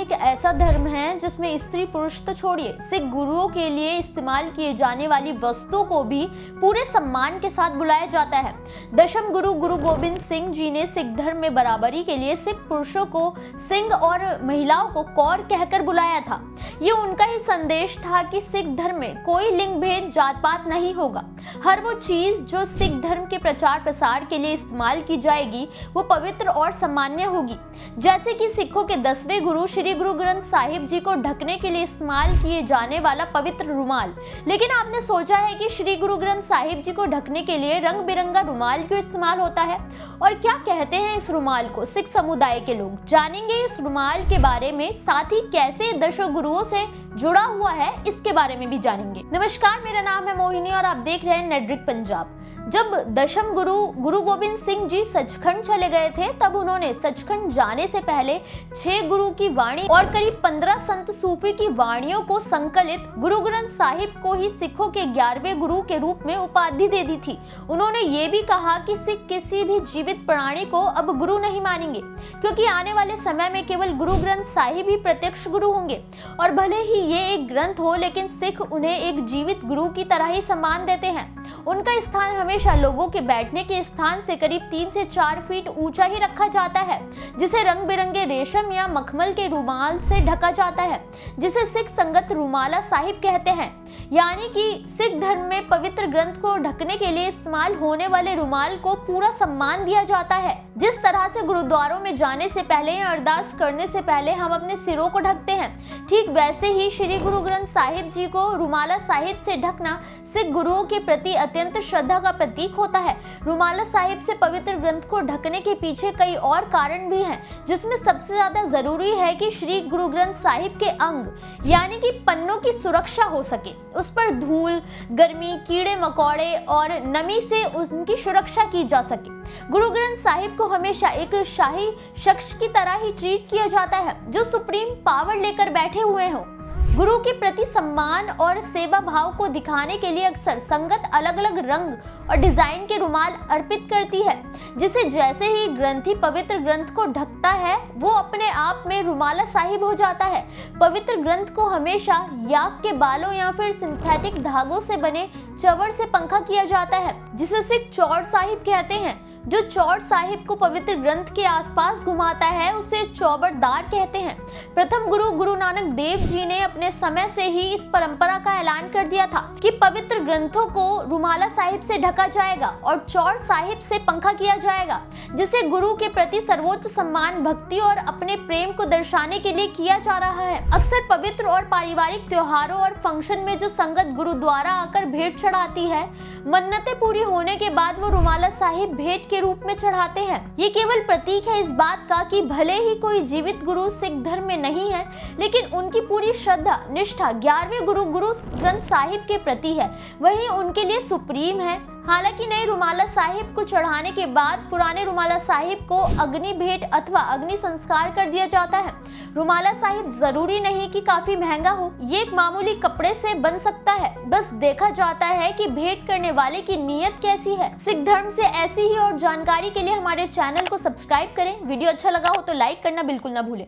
एक ऐसा धर्म है जिसमें स्त्री पुरुष तो छोड़िए, सिख गुरुओं के लिए इस्तेमाल किए जाने वाली वस्तुओं को भी पूरे सम्मान के साथ बुलाया जाता है। दशम गुरु गुरु गोबिंद सिंह जी ने सिख धर्म में बराबरी के लिए सिख पुरुषों को सिंह और महिलाओं को कौर कहकर बुलाया था। ये उनका ही संदेश था कि सिख धर्म में कोई लिंग भेद जात पात नहीं होगा। हर वो चीज जो सिख धर्म के प्रचार प्रसार के लिए इस्तेमाल की जाएगी वो पवित्र और सम्मान्य होगी। जैसे कि सिखों के 10वें गुरु श्री गुरु ग्रंथ साहिब जी को ढकने के लिए इस्तेमाल किए जाने वाला पवित्र रुमाल। लेकिन आपने सोचा है कि श्री गुरु ग्रंथ साहिब जी को ढकने के लिए रंग बिरंगा रुमाल क्यों इस्तेमाल होता है और क्या कहते हैं इस रुमाल को सिख समुदाय के लोग? जानेंगे इस रुमाल के बारे में, साथ ही कैसे दशों गुरुओं से जुड़ा हुआ है इसके बारे में भी जानेंगे। नमस्कार, मेरा नाम है मोहिनी और आप देख रहे हैं नेटड्रिक पंजाब। जब दशम गुरु गुरु गोबिंद सिंह जी सचखंड चले गए थे तब उन्होंने सचखंड जाने से पहले 6 गुरु की वाणी और करीब 15 संत सूफी की वाणियों को संकलित गुरु ग्रंथ साहिब को ही सिखों के 11वें गुरु के रूप में उपाधि दे दी थी। उन्होंने ये भी कहा कि सिख किसी भी जीवित प्राणी को अब गुरु नहीं मानेंगे, क्योंकि आने वाले समय में केवल गुरु ग्रंथ साहिब ही प्रत्यक्ष गुरु होंगे। और भले ही ये एक ग्रंथ हो, लेकिन सिख उन्हें एक जीवित गुरु की तरह ही सम्मान देते हैं। उनका स्थान हमेशा लोगों के बैठने के स्थान से करीब 3 से 4 फीट ऊंचा ही रखा जाता है, जिसे रंग बिरंगे रेशम या मखमल के रुमाल से ढका जाता है, जिसे सिख संगत रुमाला साहिब कहते हैं। यानी कि सिख धर्म में पवित्र ग्रंथ को ढकने के लिए इस्तेमाल होने वाले रुमाल को पूरा सम्मान दिया जाता है। जिस तरह से गुरुद्वारों में जाने से पहले या अरदास करने से पहले हम अपने सिरों को ढकते हैं, ठीक वैसे ही श्री गुरु ग्रंथ साहिब जी को रुमाला साहिब से ढकना सिख गुरुओं के प्रति अत्यंत श्रद्धा का प्रतीक होता है। रुमाला साहिब से पवित्र ग्रंथ को ढकने के पीछे कई और कारण भी हैं, जिसमें सबसे ज्यादा जरूरी है कि श्री गुरु ग्रंथ साहिब के अंग यानी कि पन्नों की सुरक्षा हो सके, उस पर धूल, गर्मी, कीड़े मकोड़े और नमी से उनकी सुरक्षा की जा सके। गुरु ग्रंथ साहिब को हमेशा एक शाही शख्स की तरह ही ट्रीट किया जाता है, जो सुप्रीम पावर लेकर बैठे हुए हों। गुरु के प्रति सम्मान और सेवा भाव को दिखाने के लिए अक्सर संगत अलग अलग रंग और डिजाइन के रुमाल अर्पित करती है, जिसे जैसे ही ग्रंथी पवित्र ग्रंथ को ढकता है वो अपने आप में रुमाला साहिब हो जाता है। पवित्र ग्रंथ को हमेशा याक के बालों या फिर सिंथेटिक धागों से बने चवड़ से पंखा किया जाता है, जिसे सिख चौड़ साहिब कहते हैं। जो चौड़ साहिब को पवित्र ग्रंथ के आसपास घुमाता है उसे चौबरदार कहते हैं। प्रथम गुरु गुरु नानक देव जी ने अपने समय से ही इस परंपरा का ऐलान कर दिया था कि पवित्र ग्रंथों को रुमाला साहिब से ढका जाएगा और चौड़ साहिब से पंखा किया जाएगा, जिसे गुरु के प्रति सर्वोच्च सम्मान, भक्ति और अपने प्रेम को दर्शाने के लिए किया जा रहा है। अक्सर पवित्र और पारिवारिक त्योहारों और फंक्शन में जो संगत गुरुद्वारा आकर भेंट चढ़ाती है, मन्नतें पूरी होने के बाद वो रुमाला साहिब भेंट के रूप में चढ़ाते हैं। ये केवल प्रतीक है इस बात का कि भले ही कोई जीवित गुरु सिख धर्म में नहीं है, लेकिन उनकी पूरी श्रद्धा निष्ठा 11वें गुरु गुरु ग्रंथ साहिब के प्रति है, वही उनके लिए सुप्रीम है। हालांकि नए रुमाला साहिब को चढ़ाने के बाद पुराने रुमाला साहिब को अग्नि भेंट अथवा अग्नि संस्कार कर दिया जाता है। रुमाला साहिब जरूरी नहीं कि काफी महंगा हो, ये एक मामूली कपड़े से बन सकता है, बस देखा जाता है कि भेंट करने वाले की नीयत कैसी है। सिख धर्म से ऐसी ही और जानकारी के लिए हमारे चैनल को सब्सक्राइब करें। वीडियो अच्छा लगा हो तो लाइक करना बिल्कुल ना भूलें।